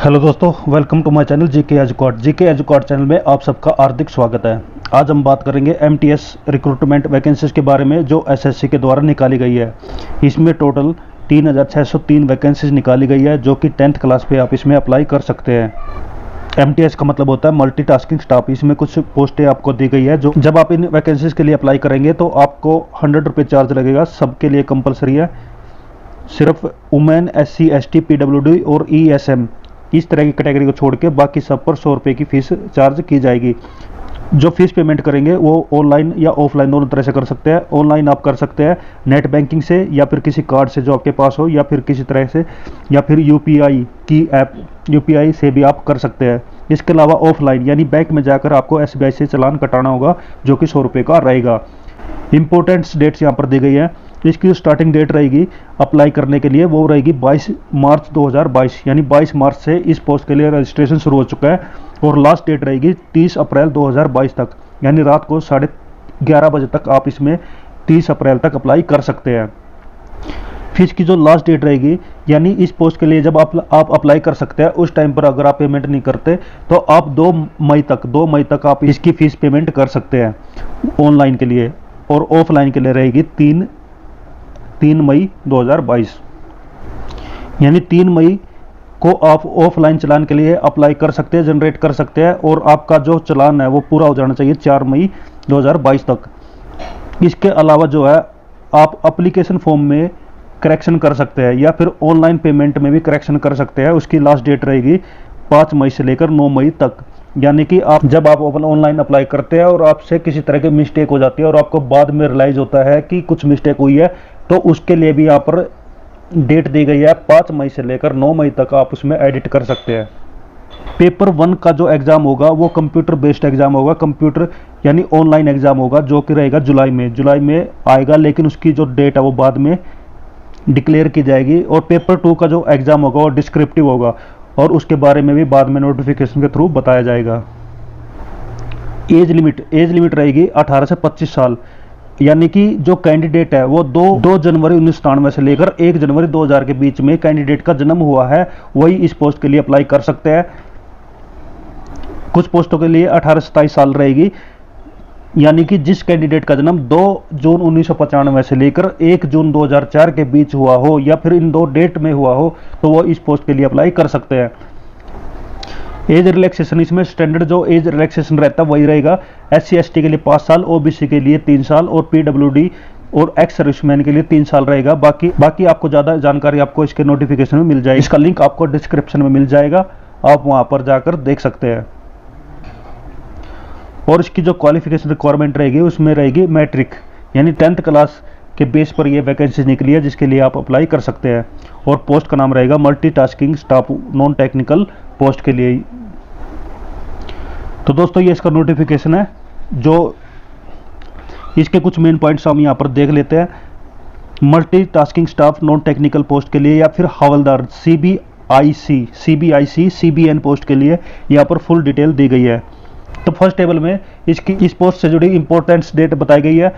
Hello दोस्तों, welcome to my channel GK educate channel में आप सबका हार्दिक स्वागत है। आज हम बात करेंगे एमटीएस रिक्रूटमेंट वैकेंसीज के बारे में जो एसएससी के द्वारा निकाली गई है। इसमें टोटल 3603 वैकेंसीज निकाली गई है जो कि 10th क्लास पे आप इसमें अप्लाई कर सकते हैं। एमटीएस का मतलब होता है मल्टीटास्किंग स्टाफ। इसमें कुछ पोस्टें आपको दी गई है जो जब आप इन वैकेंसीज के लिए अप्लाई करेंगे तो आपको 100 रुपये चार्ज लगेगा। सबके लिए कंपलसरी है। सिर्फ वुमेन, SC, ST, PWD और ESM इस तरह की कैटेगरी को छोड़ के बाकी सब पर 100 रुपये की फीस चार्ज की जाएगी। जो फीस पेमेंट करेंगे वो ऑनलाइन या ऑफलाइन दोनों तरह से कर सकते हैं। ऑनलाइन आप कर सकते हैं नेट बैंकिंग से या फिर किसी कार्ड से जो आपके पास हो, या फिर किसी तरह से, या फिर यूपीआई की ऐप यूपीआई से भी आप कर सकते हैं। इसके अलावा ऑफलाइन यानी बैंक में जाकर आपको SBI से चालान कटाना होगा जो कि 100 रुपये का रहेगा। इंपॉर्टेंट डेट्स यहाँ पर दी गई है। इसकी जो स्टार्टिंग डेट रहेगी अप्लाई करने के लिए वो रहेगी 22 मार्च 2022, यानी 22 मार्च से इस पोस्ट के लिए रजिस्ट्रेशन शुरू हो चुका है और लास्ट डेट रहेगी 30 अप्रैल 2022 तक, यानी रात को 11:30 बजे तक आप इसमें 30 अप्रैल तक अप्लाई कर सकते हैं। फीस की जो लास्ट डेट रहेगी, यानी इस पोस्ट के लिए जब आप अप्लाई कर सकते हैं उस टाइम पर अगर आप पेमेंट नहीं करते तो आप 2 मई तक आप इसकी फ़ीस पेमेंट कर सकते हैं ऑनलाइन के लिए, और ऑफलाइन के लिए रहेगी 3 मई 2022, यानी 3 मई को आप ऑफलाइन चलान के लिए अप्लाई कर सकते हैं, जनरेट कर सकते हैं, और आपका जो चलान है वो पूरा हो जाना चाहिए 4 मई 2022 तक। इसके अलावा जो है आप एप्लीकेशन फॉर्म में करेक्शन कर सकते हैं या फिर ऑनलाइन पेमेंट में भी करेक्शन कर सकते हैं। उसकी लास्ट डेट रहेगी 5 मई से लेकर 9 मई तक, यानी कि आप जब आप ऑनलाइन अप्लाई करते हैं और आपसे किसी तरह की मिस्टेक हो जाती है और आपको बाद में रियलाइज होता है कि कुछ मिस्टेक हुई है, तो उसके लिए भी यहाँ पर डेट दी गई है 5 मई से लेकर 9 मई तक आप उसमें एडिट कर सकते हैं। पेपर 1 का जो एग्ज़ाम होगा वो कंप्यूटर बेस्ड एग्ज़ाम होगा, कंप्यूटर यानी ऑनलाइन एग्ज़ाम होगा जो कि रहेगा जुलाई में आएगा, लेकिन उसकी जो डेट है वो बाद में डिक्लेयर की जाएगी। और पेपर 2 का जो एग्ज़ाम होगा वो डिस्क्रिप्टिव होगा और उसके बारे में भी बाद में नोटिफिकेशन के थ्रू बताया जाएगा। एज लिमिट रहेगी 18 से 25 साल, यानी कि जो कैंडिडेट है वो 2 जनवरी 1997 से लेकर 1 जनवरी 2000 के बीच में कैंडिडेट का जन्म हुआ है वही इस पोस्ट के लिए अप्लाई कर सकते हैं। कुछ पोस्टों के लिए 18 से 27 साल रहेगी, यानी कि जिस कैंडिडेट का जन्म 2 जून 1995 से लेकर 1 जून 2004 के बीच हुआ हो या फिर इन 2 डेट में हुआ हो तो वो इस पोस्ट के लिए अप्लाई कर सकते हैं। एज रिलैक्सेशन, इसमें स्टैंडर्ड जो एज रिलैक्सेशन रहता है वही रहेगा। SC ST के लिए 5 साल, OBC के लिए 3 साल और PWD और एक्स सर्विसमैन के लिए 3 साल रहेगा। बाकी आपको ज़्यादा जानकारी आपको इसके नोटिफिकेशन में मिल जाएगी। इसका लिंक आपको डिस्क्रिप्शन में मिल जाएगा, आप वहाँ पर जाकर देख सकते हैं। और इसकी जो क्वालिफिकेशन रिक्वायरमेंट रहेगी उसमें रहेगी मैट्रिक, यानी 10th क्लास के बेस पर यह वैकेंसी निकली है जिसके लिए आप अप्लाई कर सकते हैं। और पोस्ट का नाम रहेगा multitasking staff non technical post के लिए। तो दोस्तों ये इसका नोटिफिकेशन है, जो इसके कुछ मेन पॉइंट्स हम यहाँ पर देख लेते हैं। Multitasking staff non technical post के लिए या फिर हवलदार CBIC CBN पोस्ट के लिए यहाँ पर फुल डिटेल दी गई है। तो फर्स्ट टेबल में इस पोस्ट से जुड़ी इंपॉर्टेंट डेट बताई गई है।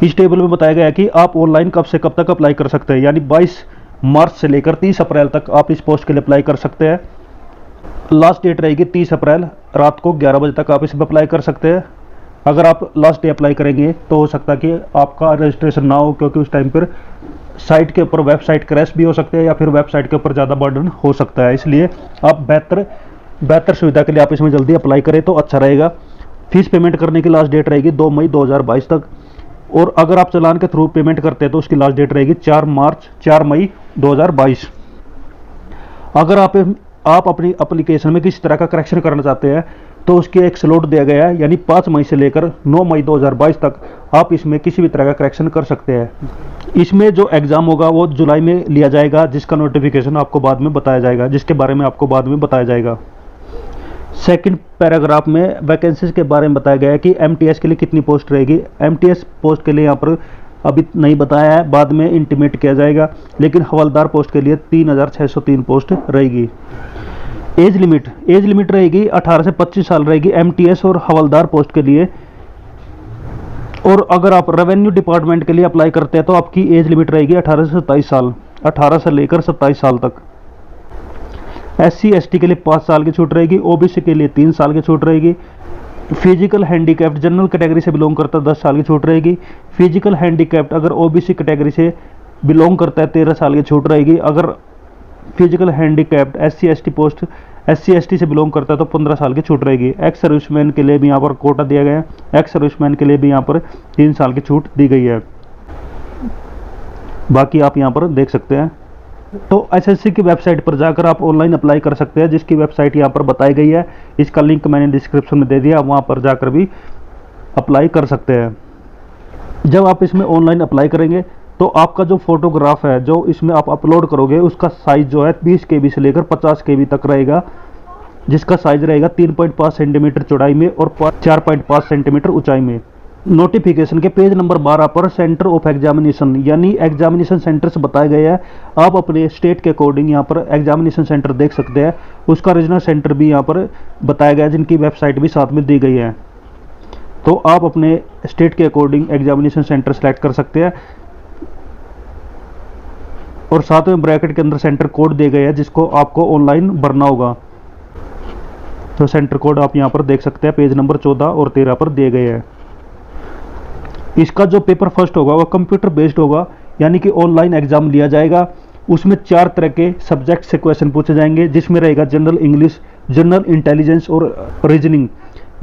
इस टेबल में बताया गया है कि आप ऑनलाइन कब से कब तक अप्लाई कर सकते हैं, यानी 22 मार्च से लेकर 30 अप्रैल तक आप इस पोस्ट के लिए अप्लाई कर सकते हैं। लास्ट डेट रहेगी 30 अप्रैल, रात को 11 बजे तक आप इसमें अप्लाई कर सकते हैं। अगर आप लास्ट डे अप्लाई करेंगे तो हो सकता है कि आपका रजिस्ट्रेशन ना हो, क्योंकि उस टाइम पर साइट के ऊपर वेबसाइट क्रैश भी हो सकते हैं या फिर वेबसाइट के ऊपर ज़्यादा बर्डन हो सकता है। इसलिए आप बेहतर सुविधा के लिए आप इसमें जल्दी अप्लाई करें तो अच्छा रहेगा। फीस पेमेंट करने की लास्ट डेट रहेगी 2 मई 2022 तक, और अगर आप चालान के थ्रू पेमेंट करते हैं तो उसकी लास्ट डेट रहेगी 4 मई 2022। अगर आप अपनी एप्लीकेशन में किसी तरह का करेक्शन करना चाहते हैं तो उसकी एक स्लॉट दिया गया है, यानी 5 मई से लेकर 9 मई 2022 तक आप इसमें किसी भी तरह का करेक्शन कर सकते हैं। इसमें जो एग्ज़ाम होगा वो जुलाई में लिया जाएगा, जिसका नोटिफिकेशन आपको बाद में बताया जाएगा, जिसके बारे में आपको बाद में बताया जाएगा। सेकंड पैराग्राफ में वैकेंसीज के बारे में बताया गया है कि MTS के लिए कितनी पोस्ट रहेगी। MTS पोस्ट के लिए यहाँ पर अभी नहीं बताया है, बाद में इंटीमेट किया जाएगा, लेकिन हवलदार पोस्ट के लिए 3603 पोस्ट रहेगी। एज लिमिट रहेगी 18 से 25 साल रहेगी MTS और हवलदार पोस्ट के लिए। और अगर आप रेवेन्यू डिपार्टमेंट के लिए अप्लाई करते हैं तो आपकी एज लिमिट रहेगी 18 से 27 साल, 18 से लेकर 27 साल तक। SC ST के लिए 5 साल की छूट रहेगी, OBC के लिए 3 साल की छूट रहेगी। फिजिकल हैंडीकैप्ड जनरल कैटेगरी से बिलोंग करता है 10 साल की छूट रहेगी। फिजिकल हैंडीकैप्ड अगर OBC कैटेगरी से बिलोंग करता है 13 साल की छूट रहेगी। अगर physical handicapped SC ST post SC ST से बिलोंग करता है तो 15 साल की छूट रहेगी। एक्स सर्विसमैन के लिए भी यहाँ पर कोटा दिया गया है। एक्स सर्विसमैन के लिए भी यहाँ पर 3 साल की छूट दी गई है। बाकी आप यहाँ पर देख सकते हैं। तो SSC की वेबसाइट पर जाकर आप ऑनलाइन अप्लाई कर सकते हैं, जिसकी वेबसाइट यहाँ पर बताई गई है। इसका लिंक मैंने डिस्क्रिप्शन में दे दिया, वहाँ पर जाकर भी अप्लाई कर सकते हैं। जब आप इसमें ऑनलाइन अप्लाई करेंगे तो आपका जो फोटोग्राफ है जो इसमें आप अपलोड करोगे उसका साइज जो है 20 KB से लेकर 50 KB तक रहेगा, जिसका साइज रहेगा 3.5 सेंटीमीटर चौड़ाई में और 4.5 सेंटीमीटर ऊंचाई में। नोटिफिकेशन के पेज नंबर 12 पर सेंटर ऑफ एग्जामिनेशन यानी एग्जामिनेशन सेंटर्स बताए गए हैं। आप अपने स्टेट के अकॉर्डिंग यहाँ पर एग्जामिनेशन सेंटर देख सकते हैं। उसका रीजनल सेंटर भी यहाँ पर बताया गया है, जिनकी वेबसाइट भी साथ में दी गई है। तो आप अपने स्टेट के अकॉर्डिंग एग्जामिनेशन सेंटर सेलेक्ट कर सकते हैं और साथ में ब्रैकेट के अंदर सेंटर कोड दिए गए हैं, जिसको आपको ऑनलाइन भरना होगा। तो सेंटर कोड आप यहाँ पर देख सकते हैं, पेज नंबर 14 और 13 पर दिए गए हैं। इसका जो पेपर फर्स्ट होगा वह कंप्यूटर बेस्ड होगा, यानी कि ऑनलाइन एग्जाम लिया जाएगा। उसमें 4 तरह के सब्जेक्ट से क्वेश्चन पूछे जाएंगे, जिसमें रहेगा जनरल इंग्लिश, जनरल इंटेलिजेंस और रीजनिंग,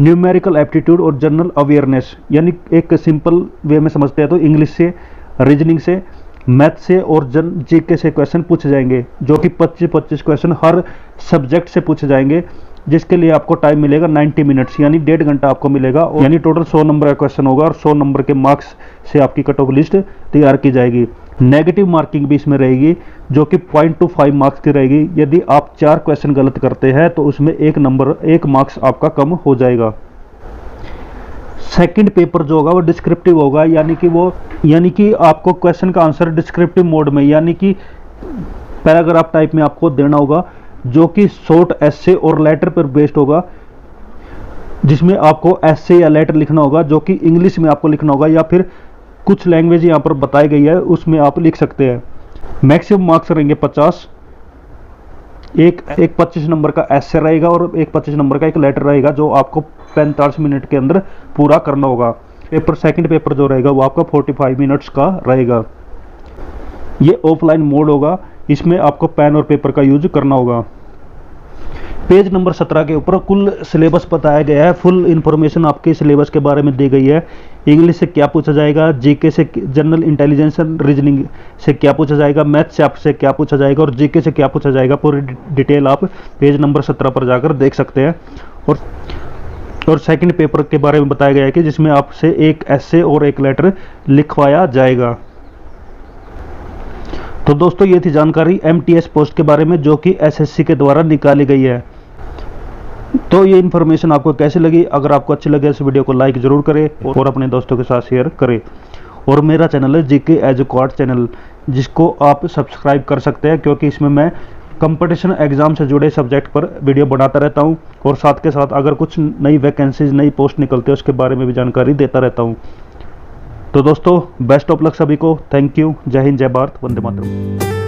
न्यूमेरिकल एप्टीट्यूड और जनरल अवेयरनेस। यानी एक सिंपल वे में समझते हैं तो इंग्लिश से, रीजनिंग से, मैथ से और जीके से क्वेश्चन पूछे जाएंगे, जो कि 25-25 क्वेश्चन हर सब्जेक्ट से पूछे जाएंगे, जिसके लिए आपको टाइम मिलेगा 90 मिनट्स यानी 1.5 घंटा आपको मिलेगा। यानी टोटल 100 नंबर का क्वेश्चन होगा और 100 नंबर के मार्क्स से आपकी कट ऑफ लिस्ट तैयार की जाएगी। नेगेटिव मार्किंग भी इसमें रहेगी, जो कि 0.25 मार्क्स की रहेगी। यदि आप 4 क्वेश्चन गलत करते हैं तो उसमें 1 मार्क्स आपका कम हो जाएगा। सेकंड पेपर जो होगा वो डिस्क्रिप्टिव होगा, यानी कि आपको क्वेश्चन का आंसर डिस्क्रिप्टिव मोड में यानी कि पैराग्राफ टाइप में आपको देना होगा, जो कि शॉर्ट एसे और लेटर पर बेस्ड होगा, जिसमें आपको एसे या लेटर लिखना होगा, जो कि इंग्लिश में आपको लिखना होगा या फिर कुछ लैंग्वेज यहाँ पर बताई गई है उसमें आप लिख सकते हैं। मैक्सिमम मार्क्स रहेंगे 50। एक 25 नंबर का एसे रहेगा और एक 25 नंबर का एक लेटर रहेगा, जो आपको 45 मिनट के अंदर पूरा करना होगा। सेकंड पेपर जो रहेगा वो आपका 45 मिनट्स का रहेगा। ये ऑफलाइन मोड होगा, इसमें आपको पेन और पेपर का यूज करना होगा। पेज नंबर 17 के ऊपर कुल सिलेबस बताया गया है। फुल इंफॉर्मेशन आपके सिलेबस के बारे में दी गई है। इंग्लिश से क्या पूछा जाएगा, जीके से, जनरल इंटेलिजेंस एंड रीजनिंग से क्या पूछा जाएगा, मैथ से आपसे क्या पूछा जाएगा और जीके से क्या पूछा जाएगा, पूरी डिटेल आप पेज नंबर 17 पर जाकर देख सकते हैं। और सेकंड पेपर के बारे में बताया गया है कि जिसमें आपसे एक एसे और एक लेटर लिखवाया जाएगा। तो दोस्तों ये थी जानकारी MTS पोस्ट के बारे में, जो कि SSC के द्वारा निकाली गई है। तो ये इन्फॉर्मेशन आपको कैसी लगी? अगर आपको अच्छी लगे इस वीडियो को लाइक जरूर करें और अपने दोस्तों के साथ शेयर करें। और मेरा चैनल है GK एजुकेट चैनल, जिसको आप सब्सक्राइब कर सकते हैं, क्योंकि इसमें मैं कंपटीशन एग्जाम से जुड़े सब्जेक्ट पर वीडियो बनाता रहता हूं और साथ के साथ अगर कुछ नई वैकेंसीज, नई पोस्ट निकलती है उसके बारे में भी जानकारी देता रहता हूं। तो दोस्तों बेस्ट ऑफ लक सभी को। Thank you. जय हिंद, जय भारत, वंदे मातरम।